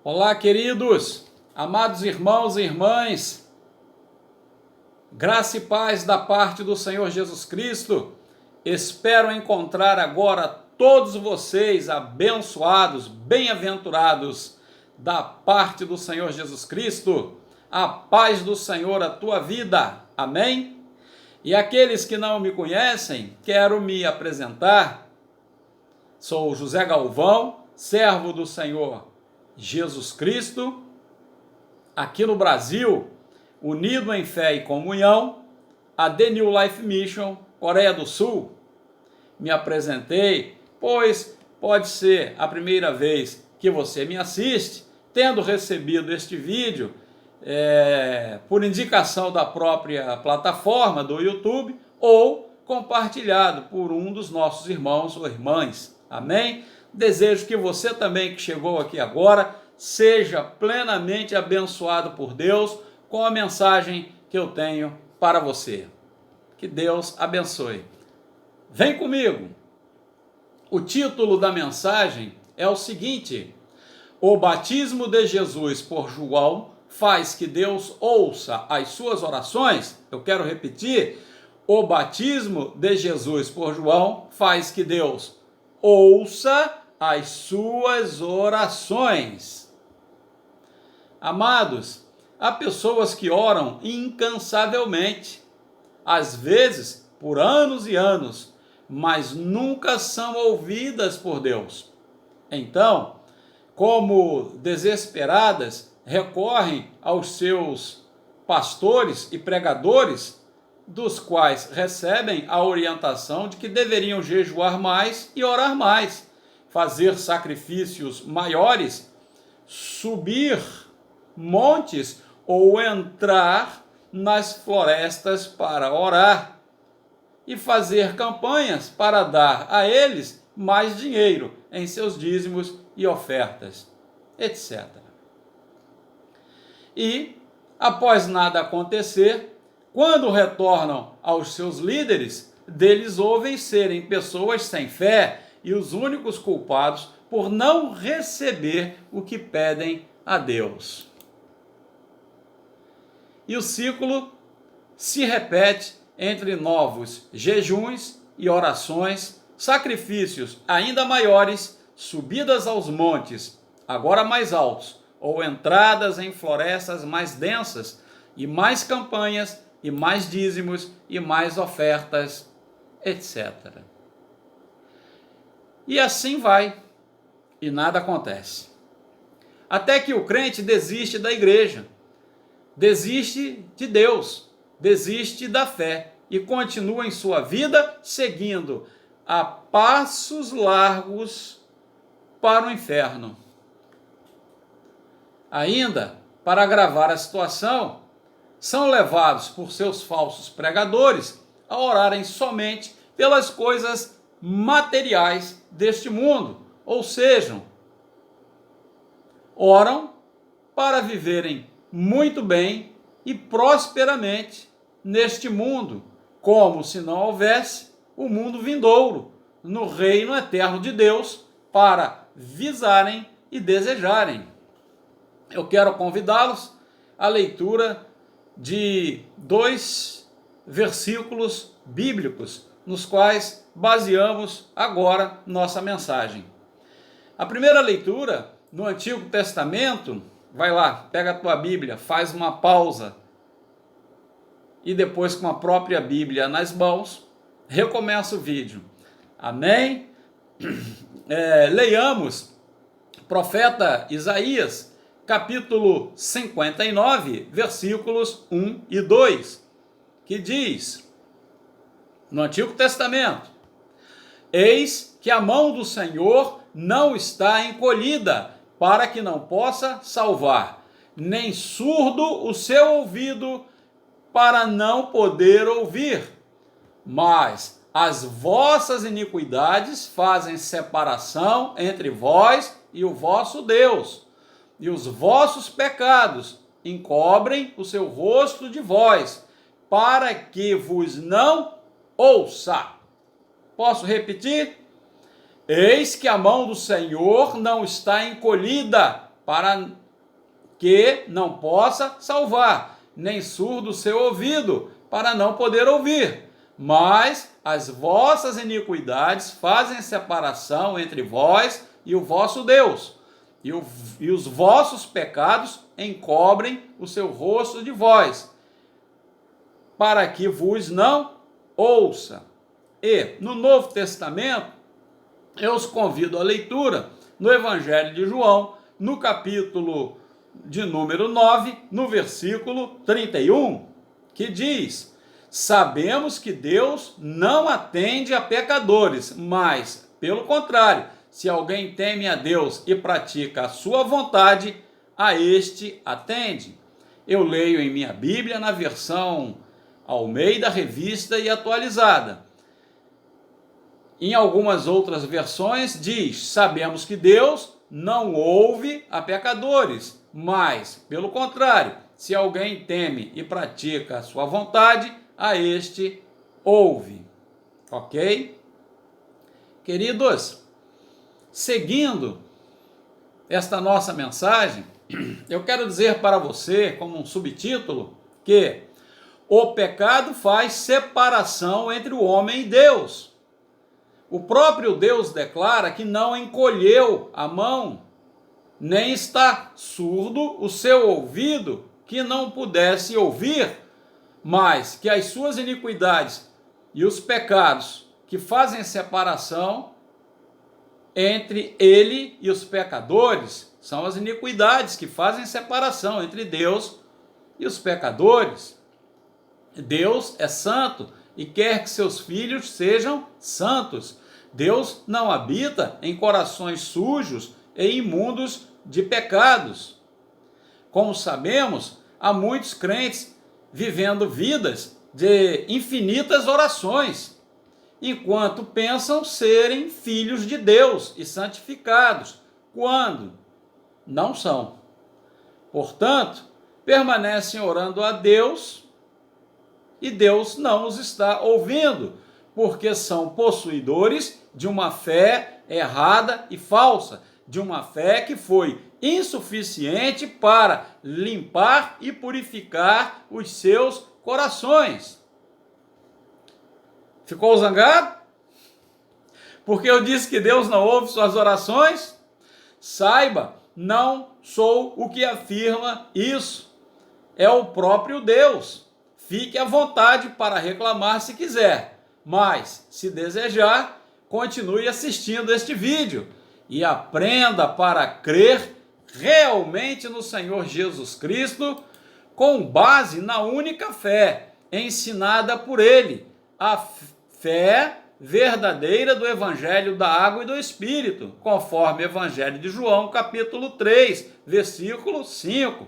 Olá, queridos, amados irmãos e irmãs, graça e paz da parte do Senhor Jesus Cristo. Espero encontrar agora todos vocês abençoados, bem-aventurados da parte do Senhor Jesus Cristo. A paz do Senhor a tua vida, amém? E aqueles que não me conhecem, quero me apresentar. Sou José Galvão, servo do Senhor Jesus Cristo, aqui no Brasil, unido em fé e comunhão, a The New Life Mission, Coreia do Sul. Me apresentei, pois pode ser a primeira vez que você me assiste, tendo recebido este vídeo por indicação da própria plataforma do YouTube ou compartilhado por um dos nossos irmãos ou irmãs. Amém? Desejo que você também que chegou aqui agora seja plenamente abençoado por Deus com a mensagem que eu tenho para você. Que Deus abençoe. Vem comigo. O título da mensagem é o seguinte: o batismo de Jesus por João faz que Deus ouça as suas orações. Eu quero repetir: o batismo de Jesus por João faz que Deus ouça as suas orações. Amados, há pessoas que oram incansavelmente, às vezes por anos e anos, mas nunca são ouvidas por Deus. Então, como desesperadas, recorrem aos seus pastores e pregadores, dos quais recebem a orientação de que deveriam jejuar mais e orar mais, fazer sacrifícios maiores, subir montes ou entrar nas florestas para orar e fazer campanhas para dar a eles mais dinheiro em seus dízimos e ofertas, etc. E, após nada acontecer, quando retornam aos seus líderes, deles ouvem serem pessoas sem fé e os únicos culpados por não receber o que pedem a Deus. E o ciclo se repete entre novos jejuns e orações, sacrifícios ainda maiores, subidas aos montes, agora mais altos, ou entradas em florestas mais densas, e mais campanhas, e mais dízimos, e mais ofertas, etc. E assim vai, e nada acontece. Até que o crente desiste da igreja, desiste de Deus, desiste da fé, e continua em sua vida seguindo a passos largos para o inferno. Ainda, para agravar a situação, são levados por seus falsos pregadores a orarem somente pelas coisas materiais deste mundo, ou seja, oram para viverem muito bem e prosperamente neste mundo, como se não houvesse o mundo vindouro, no reino eterno de Deus, para visarem e desejarem. Eu quero convidá-los à leitura de 2 versículos bíblicos, nos quais baseamos agora nossa mensagem. A primeira leitura, no Antigo Testamento, vai lá, pega a tua Bíblia, faz uma pausa, e depois com a própria Bíblia nas mãos, recomeça o vídeo. Amém? Leiamos profeta Isaías, capítulo 59, versículos 1 e 2, que diz, no Antigo Testamento: eis que a mão do Senhor não está encolhida, para que não possa salvar, nem surdo o seu ouvido, para não poder ouvir. Mas as vossas iniquidades fazem separação entre vós e o vosso Deus, e os vossos pecados encobrem o seu rosto de vós, para que vos não ouça. Posso repetir? Eis que a mão do Senhor não está encolhida, para que não possa salvar, nem surdo o seu ouvido, para não poder ouvir. Mas as vossas iniquidades fazem separação entre vós e o vosso Deus, e os vossos pecados encobrem o seu rosto de vós, para que vos não ouça. E no Novo Testamento, eu os convido à leitura no Evangelho de João, no capítulo de número 9, no versículo 31, que diz: sabemos que Deus não atende a pecadores, mas, pelo contrário, se alguém teme a Deus e pratica a sua vontade, a este atende. Eu leio em minha Bíblia na versão Almeida, Revista e Atualizada. Em algumas outras versões diz: sabemos que Deus não ouve a pecadores, mas, pelo contrário, se alguém teme e pratica a sua vontade, a este ouve. Ok? Queridos, seguindo esta nossa mensagem, eu quero dizer para você, como um subtítulo, que o pecado faz separação entre o homem e Deus. O próprio Deus declara que não encolheu a mão, nem está surdo o seu ouvido, que não pudesse ouvir, mas que as suas iniquidades e os pecados que fazem separação entre ele e os pecadores são as iniquidades que fazem separação entre Deus e os pecadores. Deus é santo e quer que seus filhos sejam santos. Deus não habita em corações sujos e imundos de pecados. Como sabemos, há muitos crentes vivendo vidas de infinitas orações, enquanto pensam serem filhos de Deus e santificados, quando não são. Portanto, permanecem orando a Deus e Deus não os está ouvindo, porque são possuidores de uma fé errada e falsa, de uma fé que foi insuficiente para limpar e purificar os seus corações. Ficou zangado? Porque eu disse que Deus não ouve suas orações? Saiba, não sou o que afirma isso. É o próprio Deus. Fique à vontade para reclamar se quiser, mas, se desejar, continue assistindo este vídeo e aprenda para crer realmente no Senhor Jesus Cristo, com base na única fé ensinada por Ele, a fé verdadeira do Evangelho da Água e do Espírito, conforme o Evangelho de João, capítulo 3, versículo 5,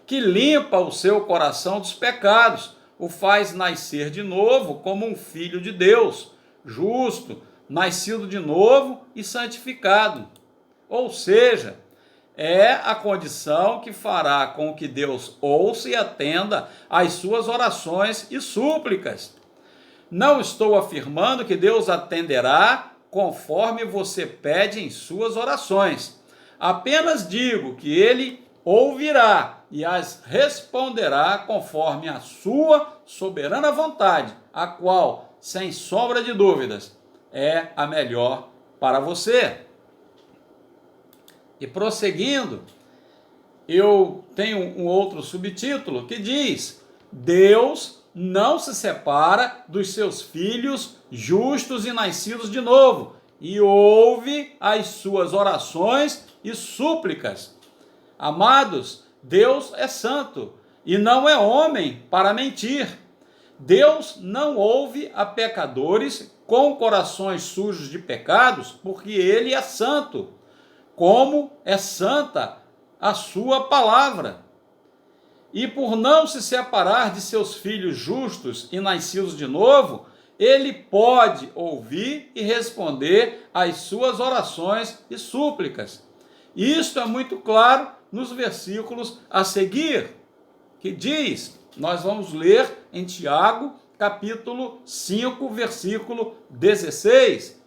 que limpa o seu coração dos pecados, o faz nascer de novo como um filho de Deus, justo, nascido de novo e santificado. Ou seja, é a condição que fará com que Deus ouça e atenda às suas orações e súplicas. Não estou afirmando que Deus atenderá conforme você pede em suas orações. Apenas digo que Ele ouvirá e as responderá conforme a sua soberana vontade, a qual, sem sombra de dúvidas, é a melhor para você. E prosseguindo, eu tenho um outro subtítulo que diz: Deus não se separa dos seus filhos justos e nascidos de novo, e ouve as suas orações e súplicas. Amados, Deus é santo e não é homem para mentir. Deus não ouve a pecadores com corações sujos de pecados, porque Ele é santo, como é santa a sua palavra. E por não se separar de seus filhos justos e nascidos de novo, Ele pode ouvir e responder às suas orações e súplicas. Isto é muito claro nos versículos a seguir, que diz, nós vamos ler em Tiago, capítulo 5, versículo 16.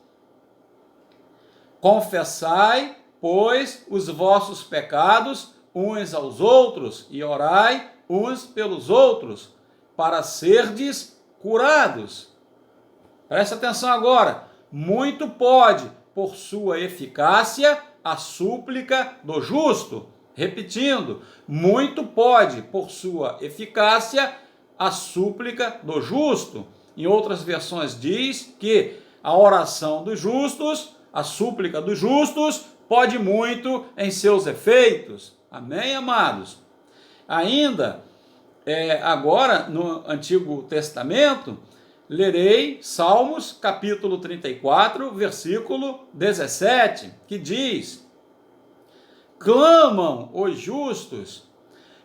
Confessai pois, os vossos pecados uns aos outros, e orai uns pelos outros, para serdes curados. Presta atenção agora. Muito pode, por sua eficácia, a súplica do justo. Repetindo, muito pode, por sua eficácia, a súplica do justo. Em outras versões diz que a oração dos justos, a súplica dos justos, pode muito em seus efeitos. Amém, amados? Ainda, agora, no Antigo Testamento, lerei Salmos, capítulo 34, versículo 17, que diz: clamam os justos,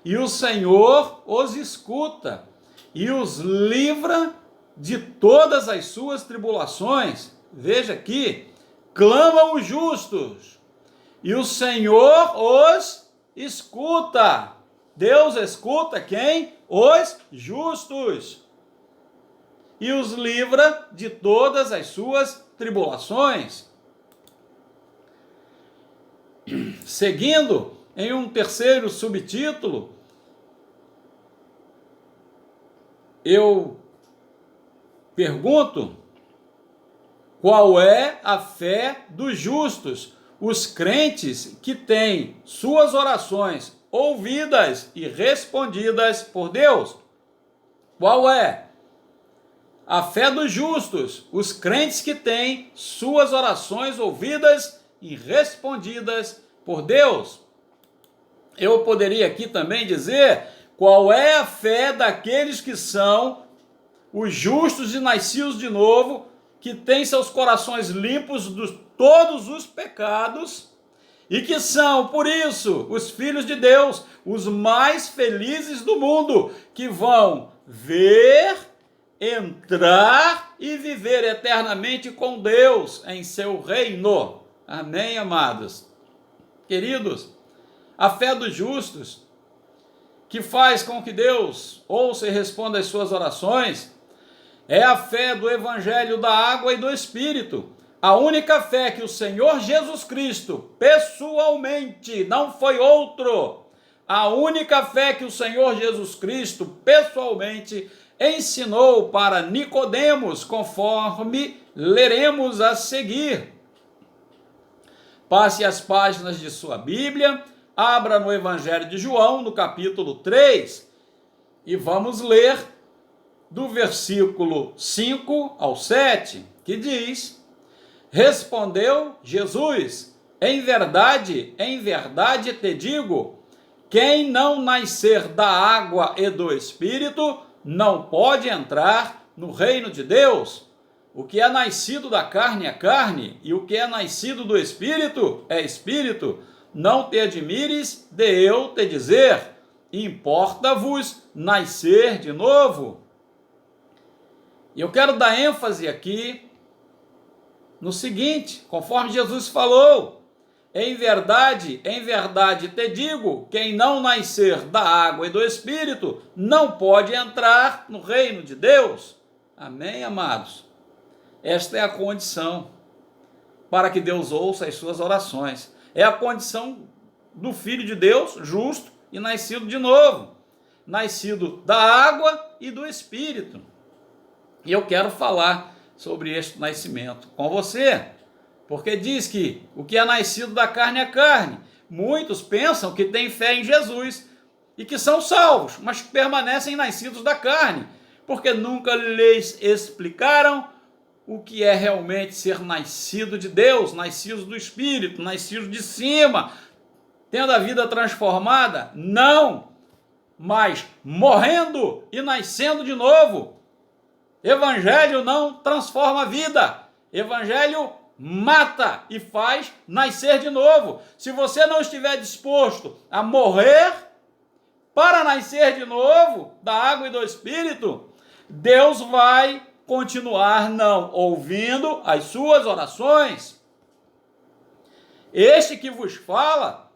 e o Senhor os escuta, e os livra de todas as suas tribulações. Veja aqui, clamam os justos, e o Senhor os escuta. Deus escuta quem? Os justos. E os livra de todas as suas tribulações. Seguindo, em um terceiro subtítulo, eu pergunto: qual é a fé dos justos, os crentes que têm suas orações ouvidas e respondidas por Deus? Qual é a fé dos justos, os crentes que têm suas orações ouvidas e respondidas por Deus? Eu poderia aqui também dizer qual é a fé daqueles que são os justos e nascidos de novo, que têm seus corações limpos de todos os pecados e que são, por isso, os filhos de Deus, os mais felizes do mundo, que vão ver, entrar e viver eternamente com Deus em seu reino. Amém, amados? Queridos, a fé dos justos, que faz com que Deus ouça e responda às suas orações, é a fé do Evangelho da água e do Espírito. A única fé que o Senhor Jesus Cristo, pessoalmente, não foi outro, a única fé que o Senhor Jesus Cristo, pessoalmente, ensinou para Nicodemos, conforme leremos a seguir. Passe as páginas de sua Bíblia, abra no Evangelho de João, no capítulo 3, e vamos ler do versículo 5 ao 7, que diz: respondeu Jesus, em verdade te digo, quem não nascer da água e do Espírito não pode entrar no reino de Deus. O que é nascido da carne é carne, e o que é nascido do Espírito é Espírito. Não te admires de eu te dizer, importa-vos nascer de novo. E eu quero dar ênfase aqui no seguinte, conforme Jesus falou: em verdade te digo, quem não nascer da água e do Espírito não pode entrar no reino de Deus. Amém, amados? Esta é a condição para que Deus ouça as suas orações. É a condição do Filho de Deus, justo e nascido de novo, nascido da água e do Espírito. E eu quero falar sobre este nascimento com você, porque diz que o que é nascido da carne é carne. Muitos pensam que têm fé em Jesus e que são salvos, mas permanecem nascidos da carne, porque nunca lhes explicaram o que é realmente ser nascido de Deus, nascido do Espírito, nascido de cima, tendo a vida transformada. Não, mas morrendo e nascendo de novo. Evangelho não transforma a vida. Evangelho mata e faz nascer de novo. Se você não estiver disposto a morrer para nascer de novo da água e do Espírito, Deus vai continuar não ouvindo as suas orações. Este que vos fala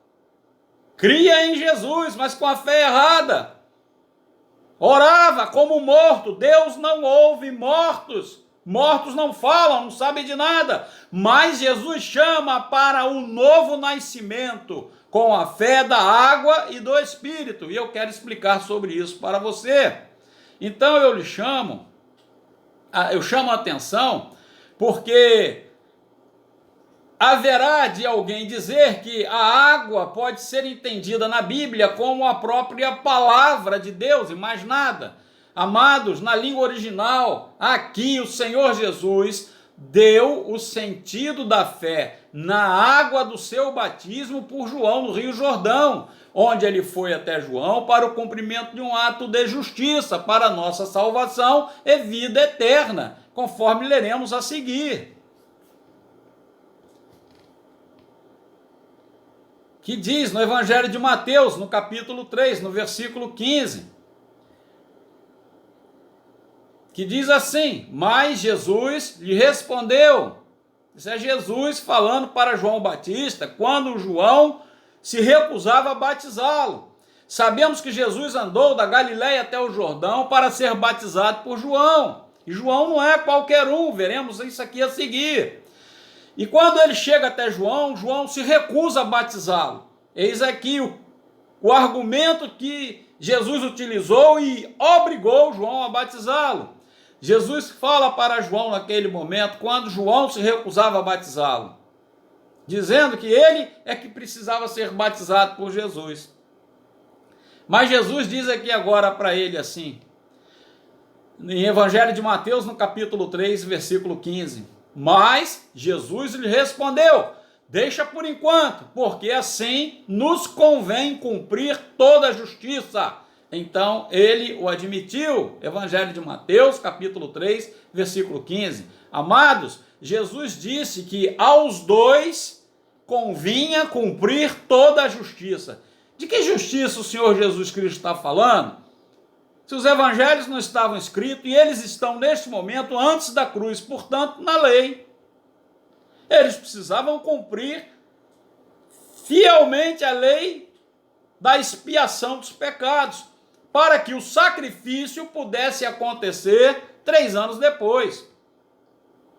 cria em Jesus, mas com a fé errada. Orava como morto. Deus não ouve mortos. Mortos não falam, não sabem de nada, mas Jesus chama para um novo nascimento, com a fé da água e do Espírito, e eu quero explicar sobre isso para você. Então eu chamo a atenção, porque haverá de alguém dizer que a água pode ser entendida na Bíblia como a própria palavra de Deus e mais nada. Amados, na língua original, aqui o Senhor Jesus deu o sentido da fé na água do seu batismo por João no Rio Jordão, onde ele foi até João para o cumprimento de um ato de justiça para a nossa salvação e vida eterna, conforme leremos a seguir. Que diz no Evangelho de Mateus, no capítulo 3, no versículo 15, que diz assim: mas Jesus lhe respondeu. Isso é Jesus falando para João Batista, quando João se recusava a batizá-lo. Sabemos que Jesus andou da Galiléia até o Jordão para ser batizado por João. E João não é qualquer um, veremos isso aqui a seguir. E quando ele chega até João, João se recusa a batizá-lo. Eis aqui o argumento que Jesus utilizou e obrigou João a batizá-lo. Jesus fala para João naquele momento, quando João se recusava a batizá-lo, dizendo que ele é que precisava ser batizado por Jesus. Mas Jesus diz aqui agora para ele assim, em Evangelho de Mateus, no capítulo 3, versículo 15, mas Jesus lhe respondeu: deixa por enquanto, porque assim nos convém cumprir toda a justiça. Então ele o admitiu. Evangelho de Mateus, capítulo 3, versículo 15. Amados, Jesus disse que aos dois convinha cumprir toda a justiça. De que justiça o Senhor Jesus Cristo está falando? Se os evangelhos não estavam escritos, e eles estão neste momento antes da cruz, portanto, na lei. Eles precisavam cumprir fielmente a lei da expiação dos pecados, para que o sacrifício pudesse acontecer 3 anos depois.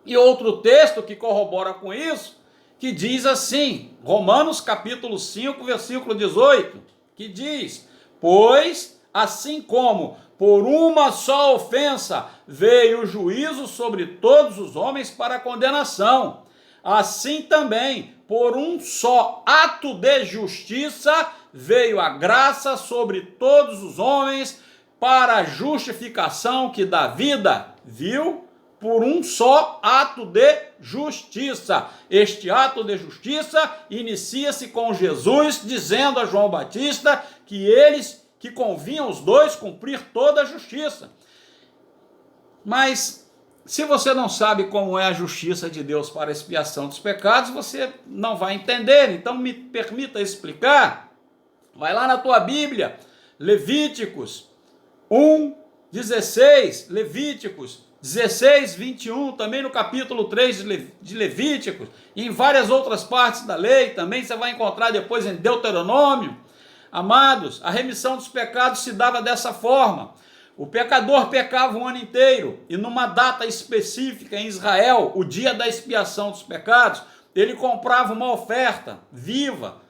E outro texto que corrobora com isso, que diz assim, Romanos capítulo 5, versículo 18, que diz: pois, assim como por uma só ofensa veio o juízo sobre todos os homens para condenação, assim também, por um só ato de justiça, veio a graça sobre todos os homens para a justificação que dá vida, viu? Por um só ato de justiça. Este ato de justiça inicia-se com Jesus dizendo a João Batista que convinham os dois cumprir toda a justiça. Mas se você não sabe como é a justiça de Deus para a expiação dos pecados, você não vai entender. Então me permita explicar. Vai lá na tua Bíblia, Levíticos 1:16, Levíticos 16:21, também no capítulo 3 de Levíticos, e em várias outras partes da lei, também você vai encontrar depois em Deuteronômio. Amados, a remissão dos pecados se dava dessa forma. O pecador pecava um ano inteiro, e numa data específica em Israel, o dia da expiação dos pecados, ele comprava uma oferta viva,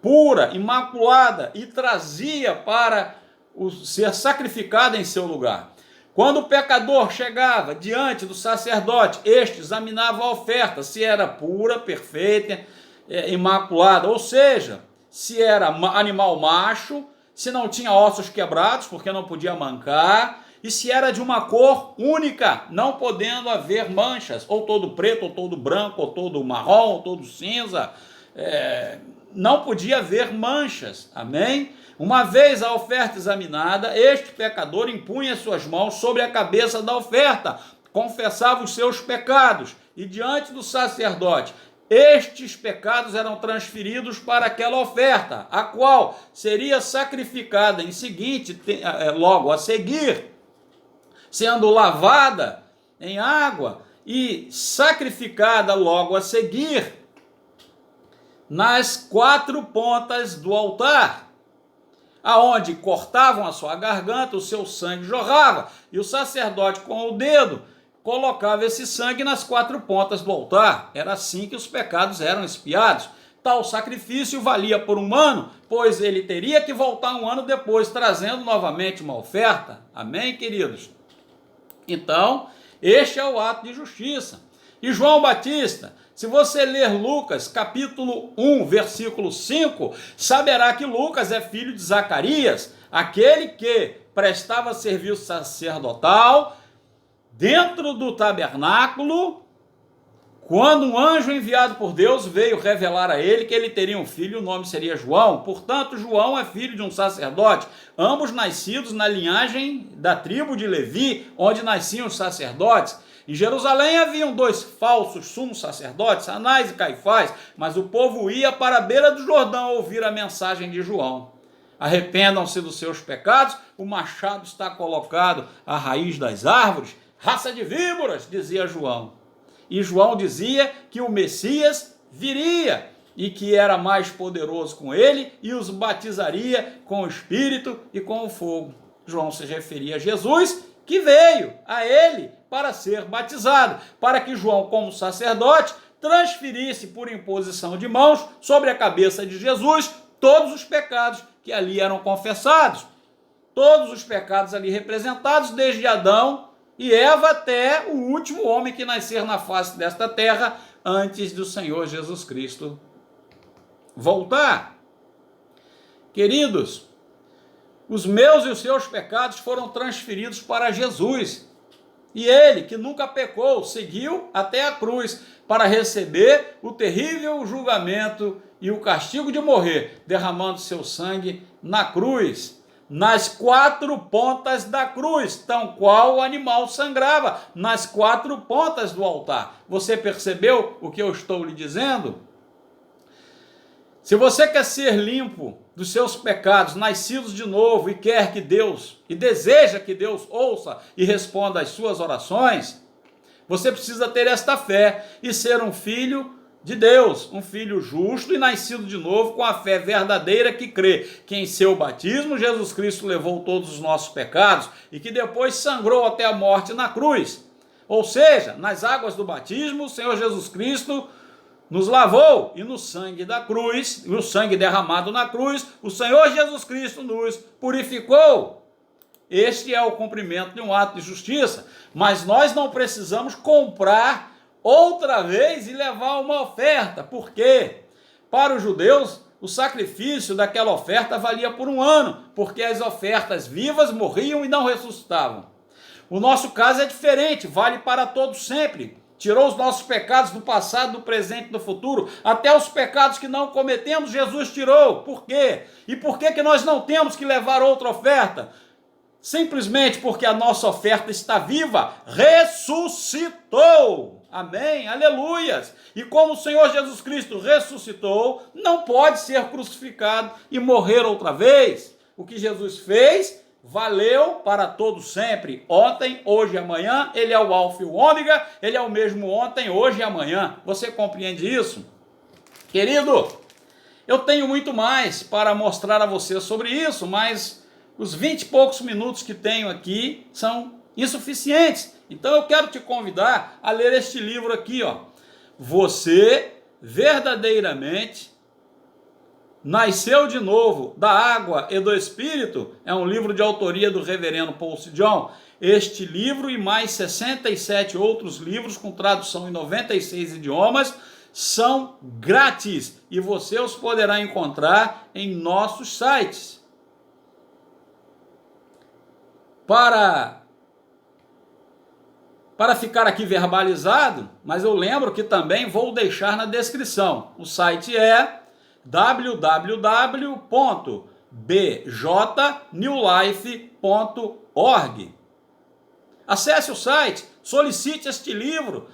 pura, imaculada, e trazia para ser sacrificada em seu lugar. Quando o pecador chegava diante do sacerdote, este examinava a oferta, se era pura, perfeita, imaculada, ou seja, se era animal macho, se não tinha ossos quebrados, porque não podia mancar, e se era de uma cor única, não podendo haver manchas, ou todo preto, ou todo branco, ou todo marrom, ou todo cinza, não podia haver manchas, amém? Uma vez a oferta examinada, este pecador impunha suas mãos sobre a cabeça da oferta, confessava os seus pecados, e diante do sacerdote, estes pecados eram transferidos para aquela oferta, a qual seria sacrificada logo a seguir, sendo lavada em água e sacrificada logo a seguir nas 4 pontas do altar, aonde cortavam a sua garganta, o seu sangue jorrava, e o sacerdote com o dedo colocava esse sangue nas 4 pontas do altar. Era assim que os pecados eram expiados. Tal sacrifício valia por 1 ano, pois ele teria que voltar 1 ano depois, trazendo novamente uma oferta. Amém, queridos? Então, este é o ato de justiça. E João Batista, se você ler Lucas, capítulo 1, versículo 5, saberá que Lucas é filho de Zacarias, aquele que prestava serviço sacerdotal dentro do tabernáculo, quando um anjo enviado por Deus veio revelar a ele que ele teria um filho, o nome seria João. Portanto, João é filho de um sacerdote, ambos nascidos na linhagem da tribo de Levi, onde nasciam os sacerdotes. Em Jerusalém haviam 2 falsos sumos sacerdotes, Anás e Caifás, mas o povo ia para a beira do Jordão ouvir a mensagem de João. Arrependam-se dos seus pecados, o machado está colocado à raiz das árvores. Raça de víboras, dizia João. E João dizia que o Messias viria e que era mais poderoso com ele e os batizaria com o Espírito e com o fogo. João se referia a Jesus, que veio a ele para ser batizado, para que João, como sacerdote, transferisse por imposição de mãos sobre a cabeça de Jesus todos os pecados que ali eram confessados. Todos os pecados ali representados, desde Adão e Eva até o último homem que nascer na face desta terra antes do Senhor Jesus Cristo voltar. Queridos, os meus e os seus pecados foram transferidos para Jesus. E ele, que nunca pecou, seguiu até a cruz para receber o terrível julgamento e o castigo de morrer, derramando seu sangue na cruz, nas 4 pontas da cruz, tão qual o animal sangrava, nas 4 pontas do altar. Você percebeu o que eu estou lhe dizendo? Se você quer ser limpo dos seus pecados, nascidos de novo, e quer que Deus, e deseja que Deus ouça e responda às suas orações, você precisa ter esta fé e ser um filho de Deus, um filho justo e nascido de novo com a fé verdadeira que crê que em seu batismo Jesus Cristo levou todos os nossos pecados e que depois sangrou até a morte na cruz. Ou seja, nas águas do batismo, o Senhor Jesus Cristo nos lavou, e no sangue da cruz, no sangue derramado na cruz, o Senhor Jesus Cristo nos purificou. Este é o cumprimento de um ato de justiça, mas nós não precisamos comprar outra vez e levar uma oferta, porque para os judeus o sacrifício daquela oferta valia por 1 ano, porque as ofertas vivas morriam e não ressuscitavam. O nosso caso é diferente, vale para todos sempre. Tirou os nossos pecados do passado, do presente e do futuro, até os pecados que não cometemos, Jesus tirou. Por quê? E por que nós não temos que levar outra oferta? Simplesmente porque a nossa oferta está viva, ressuscitou. Amém? Aleluias! E como o Senhor Jesus Cristo ressuscitou, não pode ser crucificado e morrer outra vez. O que Jesus fez valeu para todo sempre, ontem, hoje e amanhã. Ele é o alfa e o ômega, ele é o mesmo ontem, hoje e amanhã. Você compreende isso? Querido, eu tenho muito mais para mostrar a você sobre isso, mas os 20 e poucos minutos que tenho aqui são insuficientes. Então eu quero te convidar a ler este livro aqui, ó. Você verdadeiramente nasceu de novo da água e do Espírito. É um livro de autoria do reverendo Paul C. John. Este livro e mais 67 outros livros com tradução em 96 idiomas são grátis e você os poderá encontrar em nossos sites. Para ficar aqui verbalizado, mas eu lembro que também vou deixar na descrição. O site é www.bjnewlife.org. Acesse o site, solicite este livro.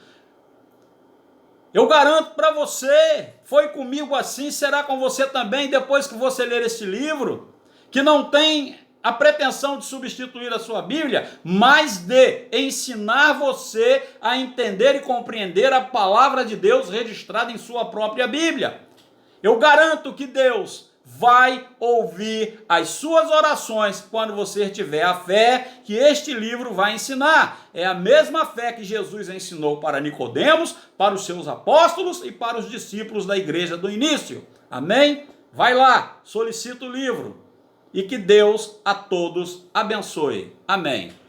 Eu garanto para você, foi comigo assim, será com você também depois que você ler este livro, que não tem a pretensão de substituir a sua Bíblia, mas de ensinar você a entender e compreender a palavra de Deus registrada em sua própria Bíblia. Eu garanto que Deus vai ouvir as suas orações quando você tiver a fé que este livro vai ensinar. É a mesma fé que Jesus ensinou para Nicodemos, para os seus apóstolos e para os discípulos da igreja do início. Amém? Vai lá, solicita o livro e que Deus a todos abençoe. Amém.